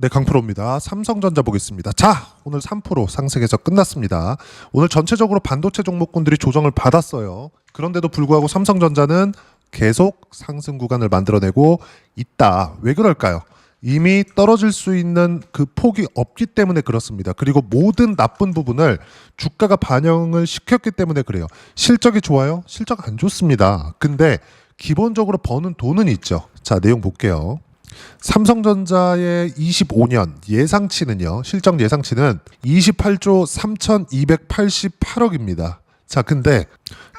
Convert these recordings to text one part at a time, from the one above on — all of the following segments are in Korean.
네, 강프로입니다. 삼성전자 보겠습니다. 자, 오늘 3% 상승해서 끝났습니다. 오늘 전체적으로 반도체 종목군들이 조정을 받았어요. 그런데도 불구하고 삼성전자는 계속 상승 구간을 만들어내고 있다. 왜 그럴까요? 이미 떨어질 수 있는 그 폭이 없기 때문에 그렇습니다. 그리고 모든 나쁜 부분을 주가가 반영을 시켰기 때문에 그래요. 실적이 좋아요? 실적 안 좋습니다. 근데 기본적으로 버는 돈은 있죠. 자, 내용 볼게요. 삼성전자의 25년 예상치는요. 실적 예상치는 28조 3,288억입니다. 자, 근데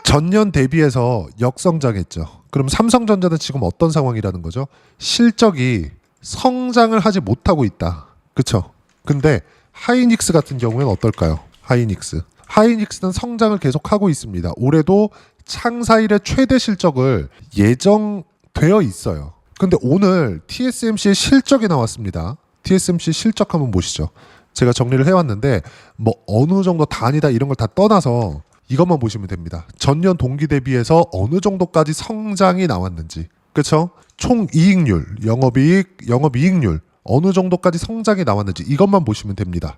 전년 대비해서 역성장했죠. 그럼 삼성전자는 지금 어떤 상황이라는 거죠? 실적이 성장을 하지 못하고 있다. 그쵸? 근데 하이닉스 같은 경우에는 어떨까요? 하이닉스는 성장을 계속하고 있습니다. 올해도 창사 이래 최대 실적을 예정되어 있어요. 근데 오늘 TSMC의 실적이 나왔습니다. TSMC 실적 한번 보시죠. 제가 정리를 해왔는데 뭐 어느 정도 단위다 이런 걸 다 떠나서 이것만 보시면 됩니다. 전년 동기 대비해서 어느 정도까지 성장이 나왔는지. 그렇죠? 총이익률, 영업이익률 어느 정도까지 성장이 나왔는지 이것만 보시면 됩니다.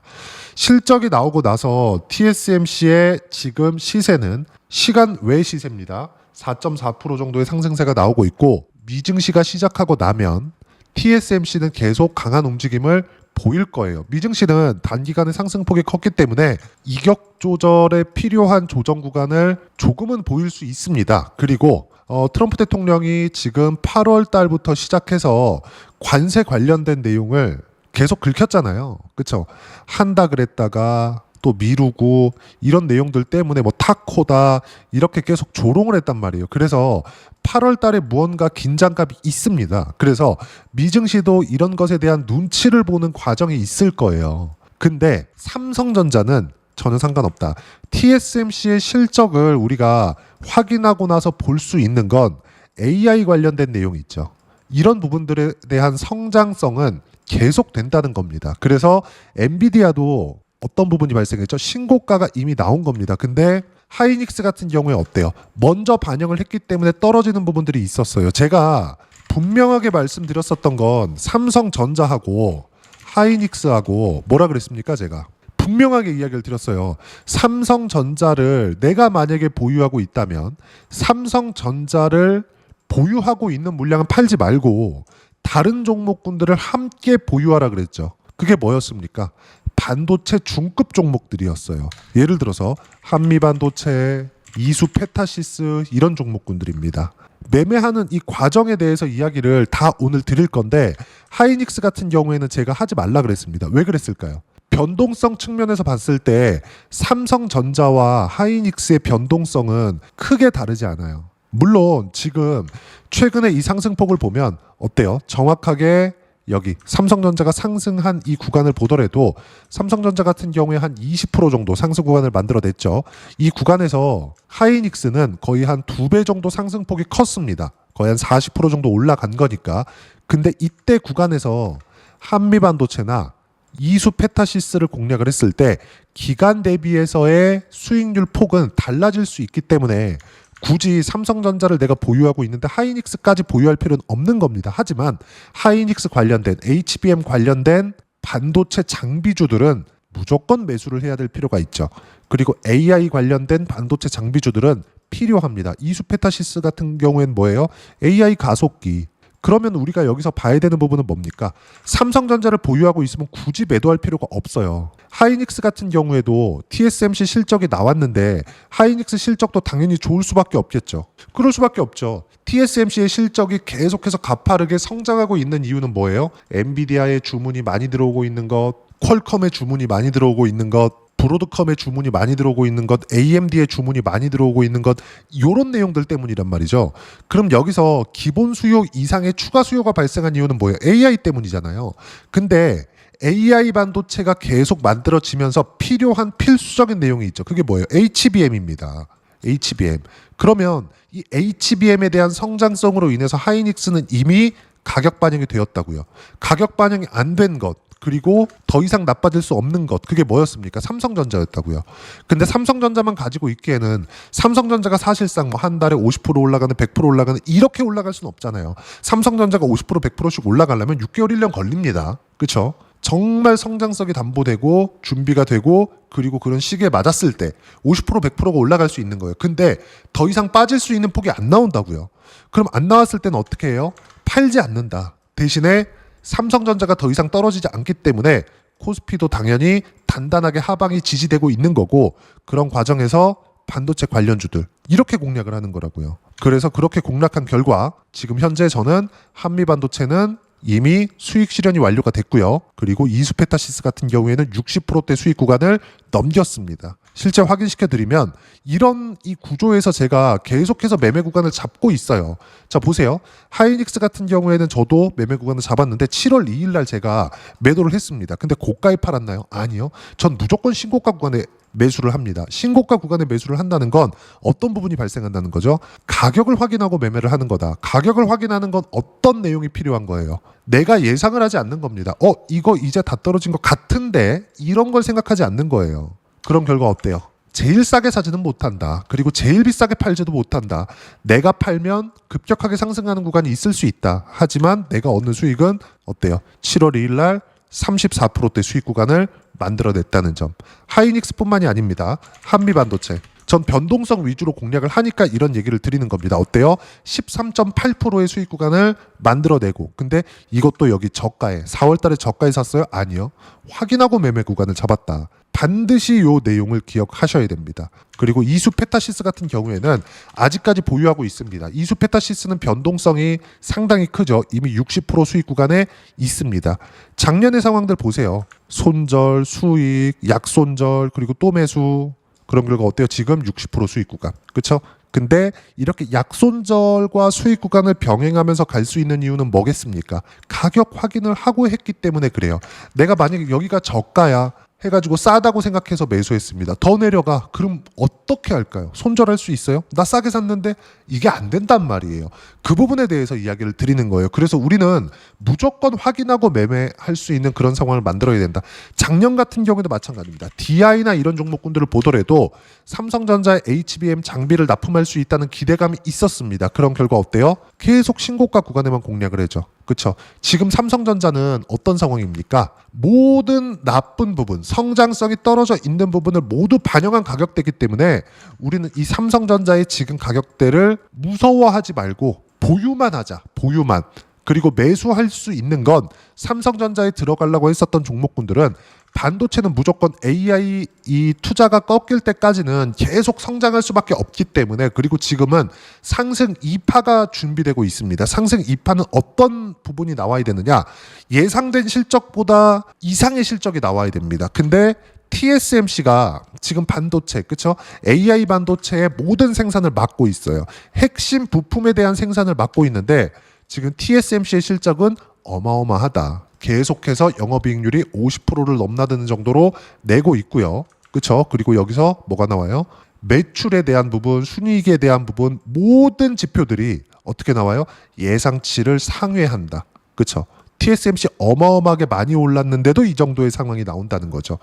실적이 나오고 나서 TSMC의 지금 시세는 시간 외 시세입니다. 4.4% 정도의 상승세가 나오고 있고 미증시가 시작하고 나면 TSMC는 계속 강한 움직임을 보일 거예요. 미증시는 단기간에 상승폭이 컸기 때문에 이격 조절에 필요한 조정 구간을 조금은 보일 수 있습니다. 그리고 트럼프 대통령이 지금 8월 달부터 시작해서 관세 관련된 내용을 계속 긁혔잖아요. 그렇죠? 한다 그랬다가 또 미루고 이런 내용들 때문에 뭐 타코다 이렇게 계속 조롱을 했단 말이에요. 그래서 8월 달에 무언가 긴장감이 있습니다. 그래서 미증시도 이런 것에 대한 눈치를 보는 과정이 있을 거예요. 근데 삼성전자는 전혀 상관없다. TSMC의 실적을 우리가 확인하고 나서 볼 수 있는 건 AI 관련된 내용이 있죠. 이런 부분들에 대한 성장성은 계속 된다는 겁니다. 그래서 엔비디아도 어떤 부분이 발생했죠? 신고가가 이미 나온 겁니다. 근데 하이닉스 같은 경우에 어때요? 먼저 반영을 했기 때문에 떨어지는 부분들이 있었어요. 제가 분명하게 말씀드렸었던 건 삼성전자하고 하이닉스하고 뭐라 그랬습니까? 제가 분명하게 이야기를 드렸어요. 삼성전자를 내가 만약에 보유하고 있다면 삼성전자를 보유하고 있는 물량은 팔지 말고 다른 종목군들을 함께 보유하라 그랬죠. 그게 뭐였습니까? 반도체 중급 종목들이었어요. 예를 들어서 한미반도체, 이수페타시스 이런 종목군들입니다. 매매하는 이 과정에 대해서 이야기를 다 오늘 드릴 건데 하이닉스 같은 경우에는 제가 하지 말라 그랬습니다. 왜 그랬을까요? 변동성 측면에서 봤을 때 삼성전자와 하이닉스의 변동성은 크게 다르지 않아요. 물론 지금 최근에 이 상승폭을 보면 어때요? 정확하게 여기 삼성전자가 상승한 이 구간을 보더라도 삼성전자 같은 경우에 한 20% 정도 상승 구간을 만들어냈죠. 이 구간에서 하이닉스는 거의 한 2배 정도 상승폭이 컸습니다. 거의 한 40% 정도 올라간 거니까. 근데 이때 구간에서 한미반도체나 이수페타시스를 공략을 했을 때 기간 대비해서의 수익률 폭은 달라질 수 있기 때문에 굳이 삼성전자를 내가 보유하고 있는데 하이닉스까지 보유할 필요는 없는 겁니다. 하지만 하이닉스 관련된 HBM 관련된 반도체 장비주들은 무조건 매수를 해야 될 필요가 있죠. 그리고 AI 관련된 반도체 장비주들은 필요합니다. 이수페타시스 같은 경우에는 뭐예요? AI 가속기. 그러면 우리가 여기서 봐야 되는 부분은 뭡니까? 삼성전자를 보유하고 있으면 굳이 매도할 필요가 없어요. 하이닉스 같은 경우에도 TSMC 실적이 나왔는데 하이닉스 실적도 당연히 좋을 수밖에 없겠죠. 그럴 수밖에 없죠. TSMC의 실적이 계속해서 가파르게 성장하고 있는 이유는 뭐예요? 엔비디아의 주문이 많이 들어오고 있는 것, 퀄컴의 주문이 많이 들어오고 있는 것, 브로드컴의 주문이 많이 들어오고 있는 것, AMD의 주문이 많이 들어오고 있는 것, 이런 내용들 때문이란 말이죠. 그럼 여기서 기본 수요 이상의 추가 수요가 발생한 이유는 뭐예요? AI 때문이잖아요. 근데 AI 반도체가 계속 만들어지면서 필요한 필수적인 내용이 있죠. 그게 뭐예요? HBM입니다. HBM. 그러면 이 HBM에 대한 성장성으로 인해서 하이닉스는 이미 가격 반영이 되었다고요. 가격 반영이 안 된 것, 그리고 더 이상 나빠질 수 없는 것, 그게 뭐였습니까? 삼성전자였다고요. 근데 삼성전자만 가지고 있기에는 삼성전자가 사실상 뭐 한 달에 50% 올라가는 100% 올라가는 이렇게 올라갈 수는 없잖아요. 삼성전자가 50% 100%씩 올라가려면 6개월 1년 걸립니다. 그렇죠? 정말 성장성이 담보되고 준비가 되고 그리고 그런 시기에 맞았을 때 50% 100%가 올라갈 수 있는 거예요. 근데 더 이상 빠질 수 있는 폭이 안 나온다고요. 그럼 안 나왔을 때는 어떻게 해요? 팔지 않는다. 대신에 삼성전자가 더 이상 떨어지지 않기 때문에 코스피도 당연히 단단하게 하방이 지지되고 있는 거고, 그런 과정에서 반도체 관련주들 이렇게 공략을 하는 거라고요. 그래서 그렇게 공략한 결과 지금 현재 저는 한미반도체는 이미 수익 실현이 완료가 됐고요. 그리고 이수페타시스 같은 경우에는 60%대 수익 구간을 넘겼습니다. 실제 확인시켜 드리면 이런 이 구조에서 제가 계속해서 매매 구간을 잡고 있어요. 자, 보세요. 하이닉스 같은 경우에는 저도 매매 구간을 잡았는데 7월 2일 날 제가 매도를 했습니다. 근데 고가에 팔았나요? 아니요. 전 무조건 신고가 구간에 매수를 합니다. 신고가 구간에 매수를 한다는 건 어떤 부분이 발생한다는 거죠? 가격을 확인하고 매매를 하는 거다. 가격을 확인하는 건 어떤 내용이 필요한 거예요? 내가 예상을 하지 않는 겁니다. 이거 이제 다 떨어진 것 같은데, 이런 걸 생각하지 않는 거예요. 그럼 결과 어때요? 제일 싸게 사지는 못한다. 그리고 제일 비싸게 팔지도 못한다. 내가 팔면 급격하게 상승하는 구간이 있을 수 있다. 하지만 내가 얻는 수익은 어때요? 7월 2일 날 34%대 수익 구간을 만들어냈다는 점. 하이닉스뿐만이 아닙니다. 한미반도체. 전 변동성 위주로 공략을 하니까 이런 얘기를 드리는 겁니다. 어때요? 13.8%의 수익 구간을 만들어내고, 근데 이것도 여기 저가에 4월달에 저가에 샀어요? 아니요. 확인하고 매매 구간을 잡았다. 반드시 이 내용을 기억하셔야 됩니다. 그리고 이수페타시스 같은 경우에는 아직까지 보유하고 있습니다. 이수페타시스는 변동성이 상당히 크죠. 이미 60% 수익 구간에 있습니다. 작년의 상황들 보세요. 손절, 수익, 약손절, 그리고 또 매수. 그런 결과 어때요? 지금 60% 수익 구간. 그렇죠? 근데 이렇게 약손절과 수익 구간을 병행하면서 갈 수 있는 이유는 뭐겠습니까? 가격 확인을 하고 했기 때문에 그래요. 내가 만약에 여기가 저가야 해가지고 싸다고 생각해서 매수했습니다. 더 내려가. 그럼 어떻게 할까요? 손절할 수 있어요? 나 싸게 샀는데 이게 안 된단 말이에요. 그 부분에 대해서 이야기를 드리는 거예요. 그래서 우리는 무조건 확인하고 매매할 수 있는 그런 상황을 만들어야 된다. 작년 같은 경우에도 마찬가지입니다. DI나 이런 종목군들을 보더라도 삼성전자의 HBM 장비를 납품할 수 있다는 기대감이 있었습니다. 그런 결과 어때요? 계속 신고가 구간에만 공략을 해죠. 그렇죠. 지금 삼성전자는 어떤 상황입니까? 모든 나쁜 부분, 성장성이 떨어져 있는 부분을 모두 반영한 가격대이기 때문에 우리는 이 삼성전자의 지금 가격대를 무서워하지 말고 보유만 하자. 보유만. 그리고 매수할 수 있는 건 삼성전자에 들어가려고 했었던 종목군들은 반도체는 무조건 AI 이 투자가 꺾일 때까지는 계속 성장할 수밖에 없기 때문에, 그리고 지금은 상승 2파가 준비되고 있습니다. 상승 2파는 어떤 부분이 나와야 되느냐? 예상된 실적보다 이상의 실적이 나와야 됩니다. 근데 TSMC가 지금 반도체, 그쵸? AI 반도체의 모든 생산을 맡고 있어요. 핵심 부품에 대한 생산을 맡고 있는데 지금 TSMC의 실적은 어마어마하다. 계속해서 영업이익률이 50%를 넘나드는 정도로 내고 있고요. 그렇죠? 그리고 여기서 뭐가 나와요? 매출에 대한 부분, 순이익에 대한 부분, 모든 지표들이 어떻게 나와요? 예상치를 상회한다. 그렇죠? TSMC 어마어마하게 많이 올랐는데도 이 정도의 상황이 나온다는 거죠.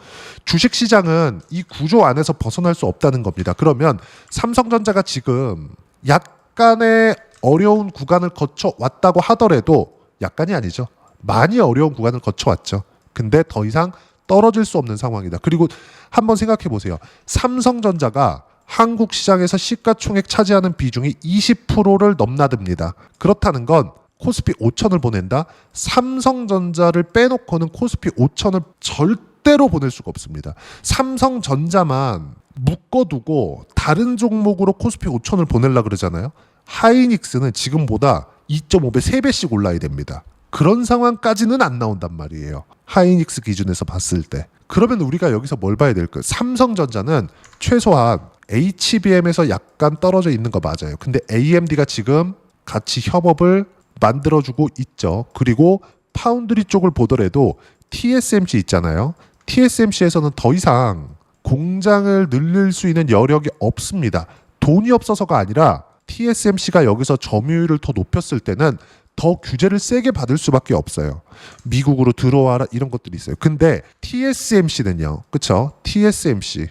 주식시장은 이 구조 안에서 벗어날 수 없다는 겁니다. 그러면 삼성전자가 지금 약간의 어려운 구간을 거쳐왔다고 하더라도, 약간이 아니죠. 많이 어려운 구간을 거쳐왔죠. 근데 더 이상 떨어질 수 없는 상황이다. 그리고 한번 생각해 보세요. 삼성전자가 한국 시장에서 시가총액 차지하는 비중이 20%를 넘나듭니다. 그렇다는 건 코스피 5천을 보낸다? 삼성전자를 빼놓고는 코스피 5천을 절대로 보낼 수가 없습니다. 삼성전자만 묶어두고 다른 종목으로 코스피 5천을 보내려고 그러잖아요. 하이닉스는 지금보다 2.5배, 3배씩 올라야 됩니다. 그런 상황까지는 안 나온단 말이에요. 하이닉스 기준에서 봤을 때. 그러면 우리가 여기서 뭘 봐야 될까요? 삼성전자는 최소한 HBM에서 약간 떨어져 있는 거 맞아요. 근데 AMD가 지금 같이 협업을 만들어주고 있죠. 그리고 파운드리 쪽을 보더라도 TSMC 있잖아요. TSMC에서는 더 이상 공장을 늘릴 수 있는 여력이 없습니다. 돈이 없어서가 아니라 TSMC가 여기서 점유율을 더 높였을 때는 더 규제를 세게 받을 수밖에 없어요. 미국으로 들어와라 이런 것들이 있어요. 근데 TSMC는요. 그렇죠? TSMC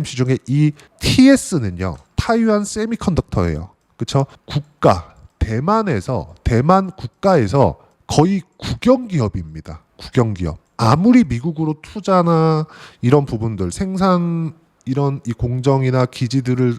중에 이 TS는요. 타이완 세미컨덕터예요. 그렇죠? 대만 국가에서 거의 국영기업입니다. 국영기업. 아무리 미국으로 투자나 이런 부분들 생산 이런 이 공정이나 기지들을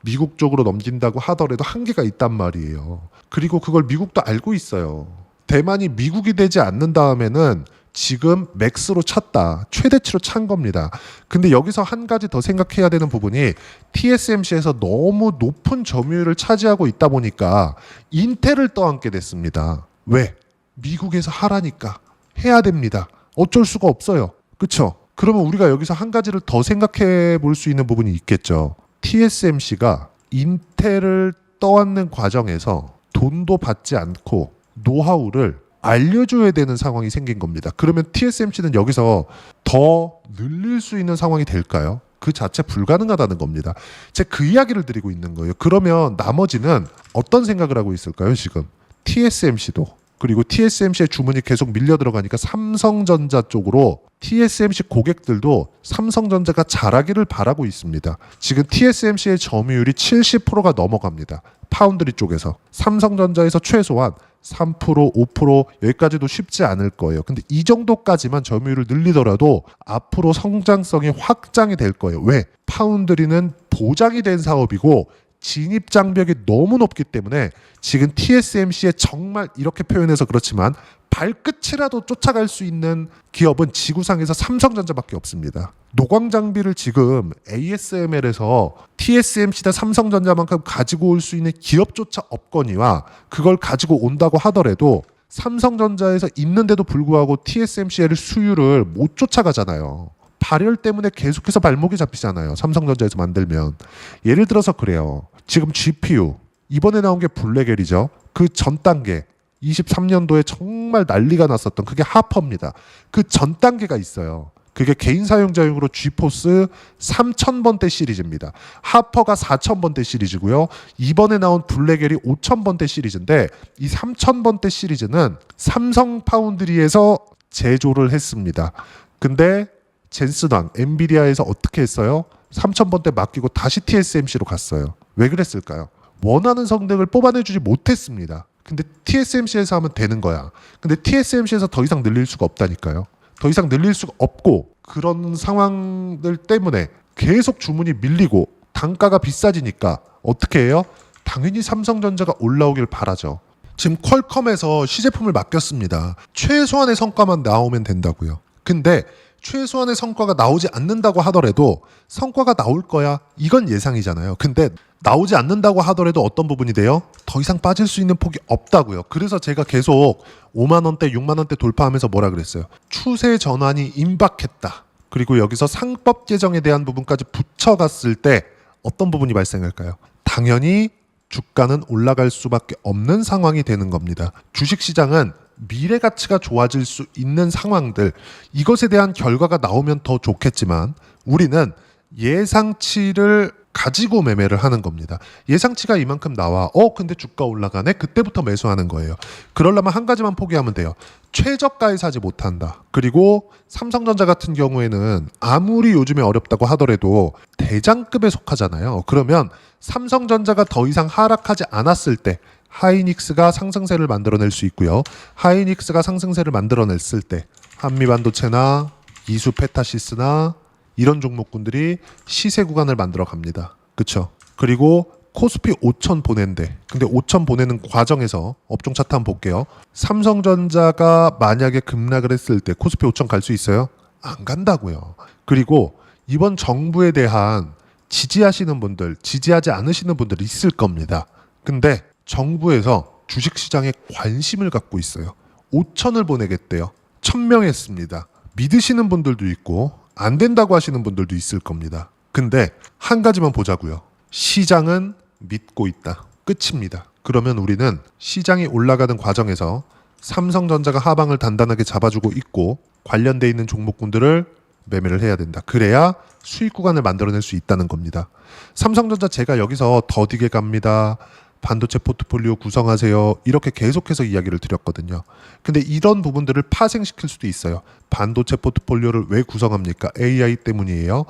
미국 쪽으로 넘긴다고 하더라도 한계가 있단 말이에요. 그리고 그걸 미국도 알고 있어요. 대만이 미국이 되지 않는 다음에는 지금 맥스로 찼다. 최대치로 찬 겁니다. 근데 여기서 한 가지 더 생각해야 되는 부분이 TSMC에서 너무 높은 점유율을 차지하고 있다 보니까 인텔을 떠안게 됐습니다. 왜? 미국에서 하라니까. 해야 됩니다. 어쩔 수가 없어요. 그쵸? 그러면 우리가 여기서 한 가지를 더 생각해 볼 수 있는 부분이 있겠죠. TSMC가 인텔을 떠안는 과정에서 돈도 받지 않고 노하우를 알려줘야 되는 상황이 생긴 겁니다. 그러면 TSMC는 여기서 더 늘릴 수 있는 상황이 될까요? 그 자체 불가능하다는 겁니다. 제가 그 이야기를 드리고 있는 거예요. 그러면 나머지는 어떤 생각을 하고 있을까요, 지금? TSMC도. 그리고 TSMC의 주문이 계속 밀려 들어가니까 삼성전자 쪽으로 TSMC 고객들도 삼성전자가 잘하기를 바라고 있습니다. 지금 TSMC의 점유율이 70%가 넘어갑니다. 파운드리 쪽에서. 삼성전자에서 최소한 3%, 5% 여기까지도 쉽지 않을 거예요. 근데 이 정도까지만 점유율을 늘리더라도 앞으로 성장성이 확장이 될 거예요. 왜? 파운드리는 보장이 된 사업이고 진입 장벽이 너무 높기 때문에 지금 TSMC의 정말 이렇게 표현해서 그렇지만 발끝이라도 쫓아갈 수 있는 기업은 지구상에서 삼성전자밖에 없습니다. 노광 장비를 지금 ASML에서 TSMC나 삼성전자만큼 가지고 올 수 있는 기업조차 없거니와 그걸 가지고 온다고 하더라도 삼성전자에서 있는데도 불구하고 TSMC의 수율을 못 쫓아가잖아요. 발열 때문에 계속해서 발목이 잡히잖아요. 삼성전자에서 만들면. 예를 들어서 그래요. 지금 GPU 이번에 나온 게 블랙엘이죠. 그 전 단계 23년도에 정말 난리가 났었던 그게 하퍼입니다. 그 전 단계가 있어요. 그게 개인 사용자용으로 지포스 3000번대 시리즈입니다. 하퍼가 4000번대 시리즈고요. 이번에 나온 블랙엘이 5000번대 시리즈인데 이 3000번대 시리즈는 삼성 파운드리에서 제조를 했습니다. 근데 젠슨왕 엔비디아에서 어떻게 했어요? 3000번대 맡기고 다시 TSMC로 갔어요. 왜 그랬을까요? 원하는 성능을 뽑아내주지 못했습니다. 근데 TSMC에서 하면 되는 거야. 근데 TSMC에서 더 이상 늘릴 수가 없다니까요. 더 이상 늘릴 수가 없고 그런 상황들 때문에 계속 주문이 밀리고 단가가 비싸지니까 어떻게 해요? 당연히 삼성전자가 올라오길 바라죠. 지금 퀄컴에서 시제품을 맡겼습니다. 최소한의 성과만 나오면 된다고요. 근데 최소한의 성과가 나오지 않는다고 하더라도 성과가 나올 거야. 이건 예상이잖아요. 근데 나오지 않는다고 하더라도 어떤 부분이 돼요? 더 이상 빠질 수 있는 폭이 없다고요. 그래서 제가 계속 5만 원대, 6만 원대 돌파하면서 뭐라 그랬어요? 추세 전환이 임박했다. 그리고 여기서 상법 개정에 대한 부분까지 붙여갔을 때 어떤 부분이 발생할까요? 당연히 주가는 올라갈 수밖에 없는 상황이 되는 겁니다. 주식시장은 미래 가치가 좋아질 수 있는 상황들, 이것에 대한 결과가 나오면 더 좋겠지만 우리는 예상치를 가지고 매매를 하는 겁니다. 예상치가 이만큼 나와. 근데 주가 올라가네. 그때부터 매수하는 거예요. 그러려면 한 가지만 포기하면 돼요. 최저가에 사지 못한다. 그리고 삼성전자 같은 경우에는 아무리 요즘에 어렵다고 하더라도 대장급에 속하잖아요. 그러면 삼성전자가 더 이상 하락하지 않았을 때 하이닉스가 상승세를 만들어낼 수 있고요. 하이닉스가 상승세를 만들어냈을 때 한미반도체나 이수 페타시스나 이런 종목군들이 시세 구간을 만들어 갑니다. 그렇죠? 그리고 코스피 5000 보낸대. 근데 5000 보내는 과정에서 업종 차트 한번 볼게요. 삼성전자가 만약에 급락을 했을 때 코스피 5000 갈 수 있어요? 안 간다고요. 그리고 이번 정부에 대한 지지하시는 분들, 지지하지 않으시는 분들 있을 겁니다. 근데 정부에서 주식시장에 관심을 갖고 있어요. 5000을 보내겠대요. 1000명 했습니다. 믿으시는 분들도 있고 안 된다고 하시는 분들도 있을 겁니다. 근데 한 가지만 보자고요. 시장은 믿고 있다. 끝입니다. 그러면 우리는 시장이 올라가는 과정에서 삼성전자가 하방을 단단하게 잡아주고 있고 관련돼 있는 종목군들을 매매를 해야 된다. 그래야 수익 구간을 만들어낼 수 있다는 겁니다. 삼성전자 제가 여기서 더디게 갑니다. 반도체 포트폴리오 구성하세요. 이렇게 계속해서 이야기를 드렸거든요. 근데 이런 부분들을 파생시킬 수도 있어요. 반도체 포트폴리오를 왜 구성합니까? AI 때문이에요.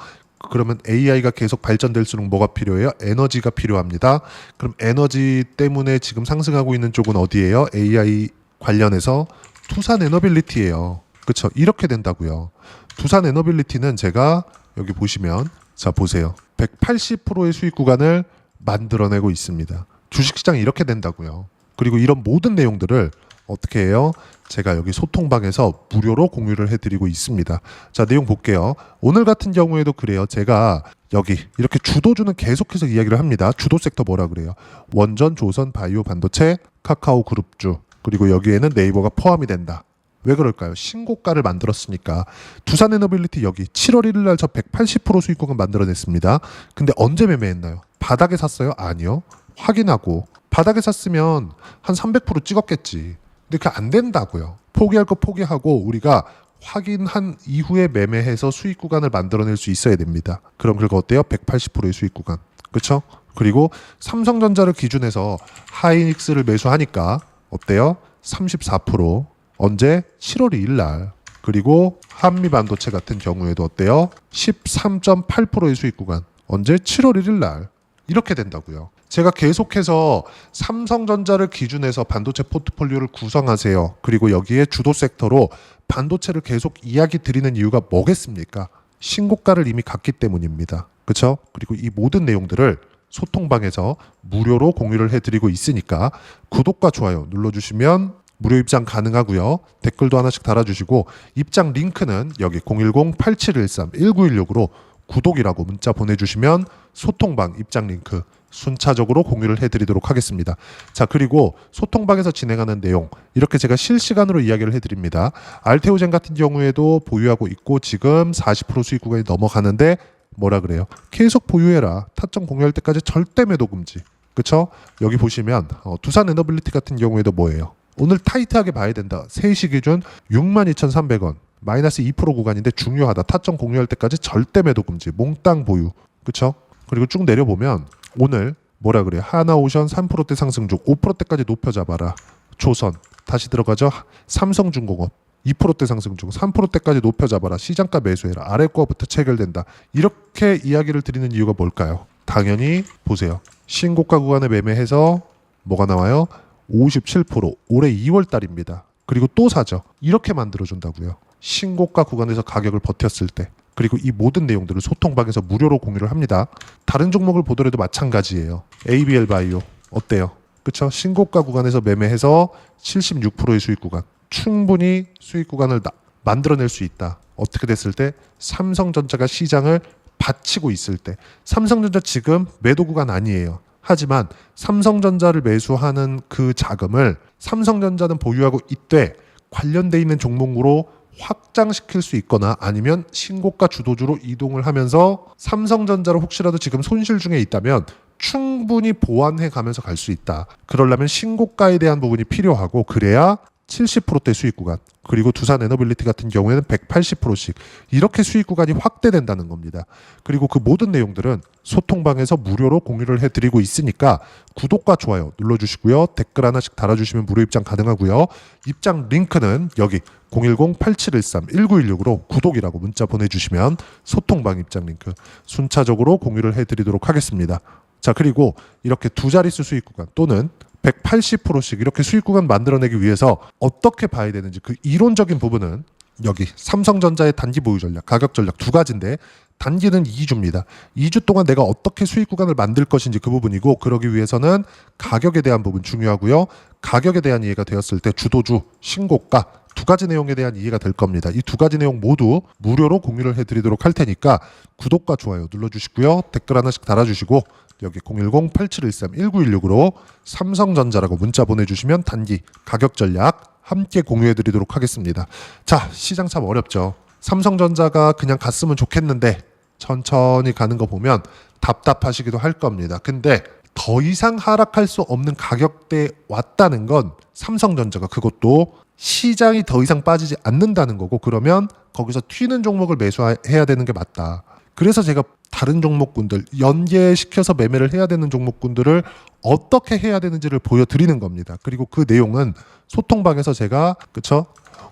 그러면 AI가 계속 발전될수록 뭐가 필요해요? 에너지가 필요합니다. 그럼 에너지 때문에 지금 상승하고 있는 쪽은 어디예요? AI 관련해서 투산 에너빌리티예요. 그쵸? 이렇게 된다고요. 두산 에너빌리티는 제가 여기 보시면 자 보세요. 180%의 수익 구간을 만들어내고 있습니다. 주식시장이 이렇게 된다고요. 그리고 이런 모든 내용들을 어떻게 해요? 제가 여기 소통방에서 무료로 공유를 해드리고 있습니다. 자, 내용 볼게요. 오늘 같은 경우에도 그래요. 제가 여기 이렇게 주도주는 계속해서 이야기를 합니다. 주도 섹터 뭐라 그래요? 원전, 조선, 바이오, 반도체, 카카오 그룹주, 그리고 여기에는 네이버가 포함이 된다. 왜 그럴까요? 신고가를 만들었으니까. 두산 에너빌리티 여기 7월 1일 날 저 180% 수익 구간 만들어냈습니다. 근데 언제 매매했나요? 바닥에 샀어요? 아니요. 확인하고 바닥에 샀으면 한 300% 찍었겠지. 근데 그게 안 된다고요. 포기할 거 포기하고 우리가 확인한 이후에 매매해서 수익 구간을 만들어낼 수 있어야 됩니다. 그럼 그거 어때요? 180%의 수익 구간. 그렇죠? 그리고 삼성전자를 기준해서 하이닉스를 매수하니까 어때요? 34%. 언제? 7월 2일 날. 그리고 한미반도체 같은 경우에도 어때요? 13.8%의 수익 구간. 언제? 7월 1일 날. 이렇게 된다고요. 제가 계속해서 삼성전자를 기준해서 반도체 포트폴리오를 구성하세요. 그리고 여기에 주도 섹터로 반도체를 계속 이야기 드리는 이유가 뭐겠습니까? 신고가를 이미 갔기 때문입니다. 그렇죠? 그리고 이 모든 내용들을 소통방에서 무료로 공유를 해드리고 있으니까 구독과 좋아요 눌러주시면 무료 입장 가능하고요. 댓글도 하나씩 달아주시고 입장 링크는 여기 010-8713-1916으로 구독이라고 문자 보내주시면 소통방 입장 링크 순차적으로 공유를 해드리도록 하겠습니다. 자, 그리고 소통방에서 진행하는 내용 이렇게 제가 실시간으로 이야기를 해드립니다. 알테오젠 같은 경우에도 보유하고 있고 지금 40% 수익 구간이 넘어가는데 뭐라 그래요? 계속 보유해라. 타점 공유할 때까지 절대 매도 금지. 그쵸? 여기 보시면 두산 에너빌리티 같은 경우에도 뭐예요? 오늘 타이트하게 봐야 된다. 3시 기준 62,300원 마이너스 2% 구간인데 중요하다. 타점 공유할 때까지 절대 매도 금지. 몽땅 보유. 그쵸? 그리고 쭉 내려보면 오늘 뭐라 그래요? 하나오션 3%대 상승 중 5%대까지 높여 잡아라. 조선 다시 들어가죠. 삼성중공업 2%대 상승 중 3%대까지 높여 잡아라. 시장가 매수해라. 아래 거부터 체결된다. 이렇게 이야기를 드리는 이유가 뭘까요? 당연히 보세요. 신고가 구간에 매매해서 뭐가 나와요? 57% 올해 2월 달입니다. 그리고 또 사죠. 이렇게 만들어준다고요. 신고가 구간에서 가격을 버텼을 때. 그리고 이 모든 내용들을 소통방에서 무료로 공유를 합니다. 다른 종목을 보더라도 마찬가지예요. ABL 바이오 어때요? 그쵸? 신고가 구간에서 매매해서 76%의 수익 구간. 충분히 수익 구간을 만들어낼 수 있다. 어떻게 됐을 때? 삼성전자가 시장을 받치고 있을 때. 삼성전자 지금 매도 구간 아니에요. 하지만 삼성전자를 매수하는 그 자금을 삼성전자는 보유하고 있되 관련돼 있는 종목으로 확장시킬 수 있거나 아니면 신고가 주도주로 이동을 하면서 삼성전자를 혹시라도 지금 손실 중에 있다면 충분히 보완해 가면서 갈 수 있다. 그러려면 신고가에 대한 부분이 필요하고 그래야 70%대 수익 구간 그리고 두산 에너빌리티 같은 경우에는 180%씩 이렇게 수익 구간이 확대된다는 겁니다. 그리고 그 모든 내용들은 소통방에서 무료로 공유를 해드리고 있으니까 구독과 좋아요 눌러주시고요. 댓글 하나씩 달아주시면 무료 입장 가능하고요. 입장 링크는 여기 010-8713-1916으로 구독이라고 문자 보내주시면 소통방 입장 링크 순차적으로 공유를 해드리도록 하겠습니다. 자, 그리고 이렇게 두 자릿수 수익 구간 또는 180%씩 이렇게 수익 구간 만들어내기 위해서 어떻게 봐야 되는지 그 이론적인 부분은 여기 삼성전자의 단기 보유 전략, 가격 전략 두 가지인데 단기는 2주입니다. 2주 동안 내가 어떻게 수익 구간을 만들 것인지 그 부분이고 그러기 위해서는 가격에 대한 부분 중요하고요. 가격에 대한 이해가 되었을 때 주도주, 신고가 두 가지 내용에 대한 이해가 될 겁니다. 이 두 가지 내용 모두 무료로 공유를 해드리도록 할 테니까 구독과 좋아요 눌러주시고요. 댓글 하나씩 달아주시고 여기 010-8713-1916으로 삼성전자라고 문자 보내주시면 단기 가격 전략 함께 공유해드리도록 하겠습니다. 자, 시장 참 어렵죠. 삼성전자가 그냥 갔으면 좋겠는데 천천히 가는 거 보면 답답하시기도 할 겁니다. 근데 더 이상 하락할 수 없는 가격대에 왔다는 건 삼성전자가 그것도 시장이 더 이상 빠지지 않는다는 거고 그러면 거기서 튀는 종목을 매수해야 되는 게 맞다. 그래서 제가 다른 종목군들 연계시켜서 매매를 해야 되는 종목군들을 어떻게 해야 되는지를 보여드리는 겁니다. 그리고 그 내용은 소통방에서 제가 그쵸?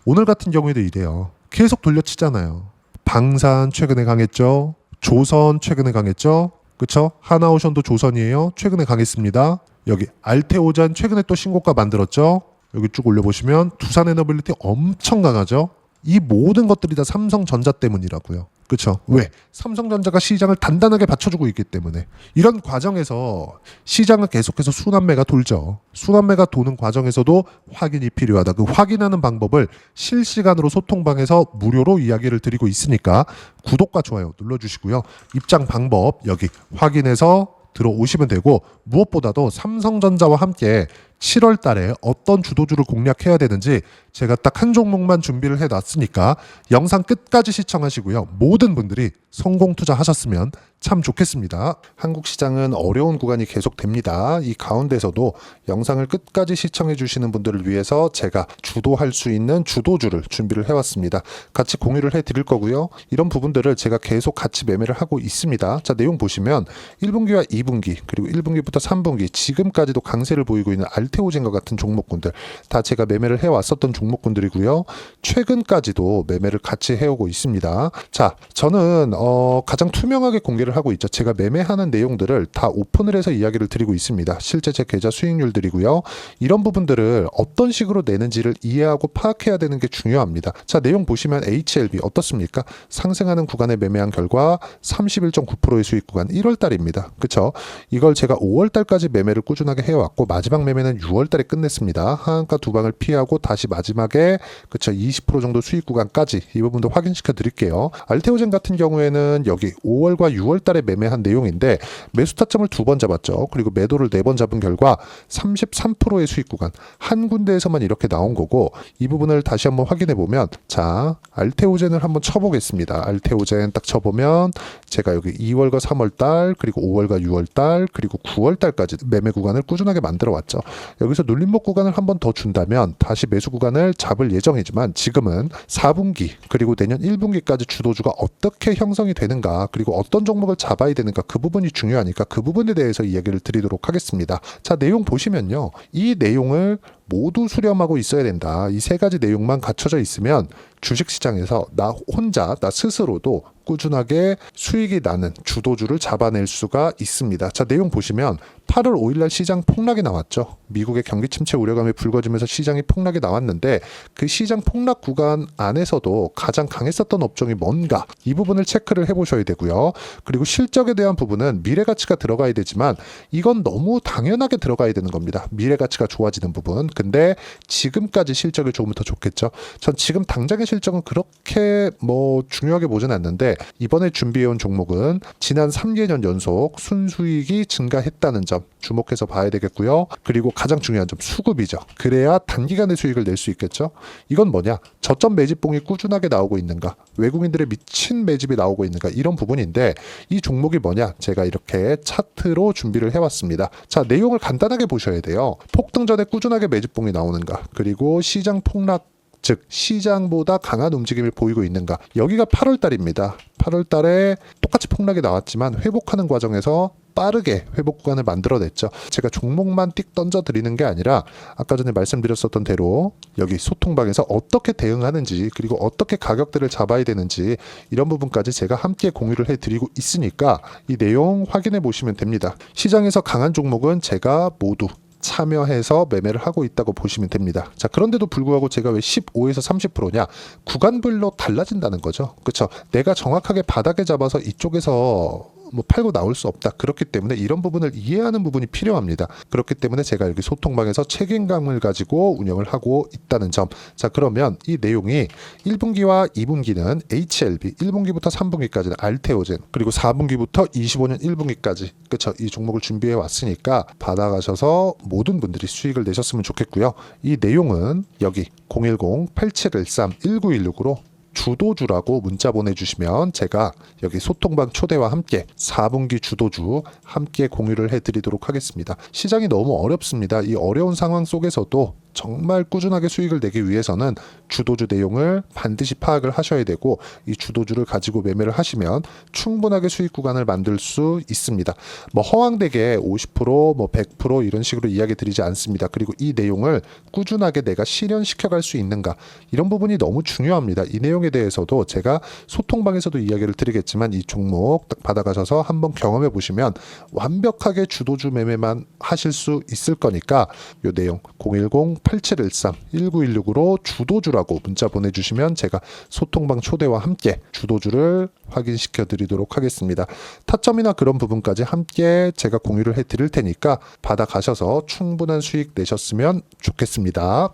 오늘 같은 경우에도 이래요. 계속 돌려치잖아요. 방산 최근에 강했죠. 조선 최근에 강했죠. 그쵸? 하나오션도 조선이에요. 최근에 강했습니다. 여기 알테오잔 최근에 또 신고가 만들었죠. 여기 쭉 올려보시면 두산 에너빌리티 엄청 강하죠. 이 모든 것들이 다 삼성전자 때문이라고요. 그렇죠? 왜? 삼성전자가 시장을 단단하게 받쳐주고 있기 때문에. 이런 과정에서 시장은 계속해서 순환매가 돌죠. 순환매가 도는 과정에서도 확인이 필요하다. 그 확인하는 방법을 실시간으로 소통방에서 무료로 이야기를 드리고 있으니까 구독과 좋아요 눌러주시고요. 입장 방법 여기 확인해서 들어오시면 되고, 무엇보다도 삼성전자와 함께 7월 달에 어떤 주도주를 공략해야 되는지 제가 딱 한 종목만 준비를 해놨으니까 영상 끝까지 시청하시고요. 모든 분들이 성공 투자하셨으면 참 좋겠습니다. 한국 시장은 어려운 구간이 계속됩니다. 이 가운데서도 영상을 끝까지 시청해 주시는 분들을 위해서 제가 주도할 수 있는 주도주를 준비를 해왔습니다. 같이 공유를 해드릴 거고요. 이런 부분들을 제가 계속 같이 매매를 하고 있습니다. 자, 내용 보시면 1분기와 2분기 그리고 1분기부터 3분기 지금까지도 강세를 보이고 있는 알테오젠과 같은 종목군들 다 제가 매매를 해왔었던 종목군들이고요. 최근까지도 매매를 같이 해오고 있습니다. 자, 저는 가장 투명하게 공개를 하고 있죠. 제가 매매하는 내용들을 다 오픈을 해서 이야기를 드리고 있습니다. 실제 제 계좌 수익률들이고요. 이런 부분들을 어떤 식으로 내는지를 이해하고 파악해야 되는 게 중요합니다. 자, 내용 보시면 HLB 어떻습니까? 상승하는 구간에 매매한 결과 31.9%의 수익 구간 1월 달입니다. 그쵸? 이걸 제가 5월 달까지 매매를 꾸준하게 해왔고 마지막 매매는 6월 달에 끝냈습니다. 하한가 두 방을 피하고 다시 마지막에 그쵸 20% 정도 수익 구간까지 이 부분도 확인시켜 드릴게요. 알테오젠 같은 경우에는 여기 5월과 6월 달에 매매한 내용인데 매수 타점을 2번 잡았죠. 그리고 매도를 4번 잡은 결과 33%의 수익 구간 한 군데에서만 이렇게 나온 거고, 이 부분을 다시 한번 확인해 보면 자, 알테오젠을 한번 쳐보겠습니다. 알테오젠 딱 쳐보면 제가 여기 2월과 3월 달 그리고 5월과 6월 달 그리고 9월 달까지 매매 구간을 꾸준하게 만들어 왔죠. 여기서 눌림목 구간을 한번 더 준다면 다시 매수 구간을 잡을 예정이지만 지금은 4분기 그리고 내년 1분기까지 주도주가 어떻게 형성이 되는가 그리고 어떤 종목을 잡아야 되는가 그 부분이 중요하니까 그 부분에 대해서 이야기를 드리도록 하겠습니다. 자, 내용 보시면요. 이 내용을 모두 수렴하고 있어야 된다. 이 세 가지 내용만 갖춰져 있으면 주식시장에서 나 혼자 나 스스로도 꾸준하게 수익이 나는 주도주를 잡아낼 수가 있습니다. 자, 내용 보시면 8월 5일날 시장 폭락이 나왔죠. 미국의 경기 침체 우려감이 불거지면서 시장이 폭락이 나왔는데 그 시장 폭락 구간 안에서도 가장 강했었던 업종이 뭔가 이 부분을 체크를 해보셔야 되고요. 그리고 실적에 대한 부분은 미래가치가 들어가야 되지만 이건 너무 당연하게 들어가야 되는 겁니다. 미래가치가 좋아지는 부분. 근데 지금까지 실적이 좋으면 더 좋겠죠. 전 지금 당장의 실적은 그렇게 중요하게 보진 않는데 이번에 준비해온 종목은 지난 3개년 연속 순수익이 증가했다는 점 주목해서 봐야 되겠고요. 그리고 가장 중요한 점 수급이죠. 그래야 단기간에 수익을 낼 수 있겠죠. 이건 뭐냐? 저점 매집봉이 꾸준하게 나오고 있는가? 외국인들의 미친 매집이 나오고 있는가? 이런 부분인데 이 종목이 뭐냐? 제가 이렇게 차트로 준비를 해왔습니다. 자, 내용을 간단하게 보셔야 돼요. 폭등 전에 꾸준하게 매집봉이 나오는가? 그리고 시장 폭락 즉 시장보다 강한 움직임을 보이고 있는가. 여기가 8월 달입니다. 8월 달에 똑같이 폭락이 나왔지만 회복하는 과정에서 빠르게 회복 구간을 만들어냈죠. 제가 종목만 띡 던져드리는 게 아니라 아까 전에 말씀드렸었던 대로 여기 소통방에서 어떻게 대응하는지 그리고 어떻게 가격대를 잡아야 되는지 이런 부분까지 제가 함께 공유를 해드리고 있으니까 이 내용 확인해 보시면 됩니다. 시장에서 강한 종목은 제가 모두 참여해서 매매를 하고 있다고 보시면 됩니다. 자, 그런데도 불구하고 제가 왜 15에서 30%냐? 구간별로 달라진다는 거죠. 그렇죠? 내가 정확하게 바닥에 잡아서 이쪽에서 팔고 나올 수 없다. 그렇기 때문에 이런 부분을 이해하는 부분이 필요합니다. 그렇기 때문에 제가 여기 소통방에서 책임감을 가지고 운영을 하고 있다는 점. 자, 그러면 이 내용이 1분기와 2분기는 HLB, 1분기부터 3분기까지는 알테오젠, 그리고 4분기부터 25년 1분기까지 그렇죠? 이 종목을 준비해 왔으니까 받아가셔서 모든 분들이 수익을 내셨으면 좋겠고요. 이 내용은 여기 010-8713-1916으로 주도주라고 문자 보내주시면 제가 여기 소통방 초대와 함께 4분기 주도주 함께 공유를 해드리도록 하겠습니다. 시장이 너무 어렵습니다. 이 어려운 상황 속에서도 정말 꾸준하게 수익을 내기 위해서는 주도주 내용을 반드시 파악을 하셔야 되고 이 주도주를 가지고 매매를 하시면 충분하게 수익 구간을 만들 수 있습니다. 허황되게 50%, 100% 이런 식으로 이야기 드리지 않습니다. 그리고 이 내용을 꾸준하게 내가 실현시켜 갈 수 있는가 이런 부분이 너무 중요합니다. 이 내용에 대해서도 제가 소통방에서도 이야기를 드리겠지만 이 종목 딱 받아가셔서 한번 경험해 보시면 완벽하게 주도주 매매만 하실 수 있을 거니까 이 내용 010 8713-1916으로 주도주라고 문자 보내주시면 제가 소통방 초대와 함께 주도주를 확인시켜 드리도록 하겠습니다. 타점이나 그런 부분까지 함께 제가 공유를 해 드릴 테니까 받아가셔서 충분한 수익 내셨으면 좋겠습니다.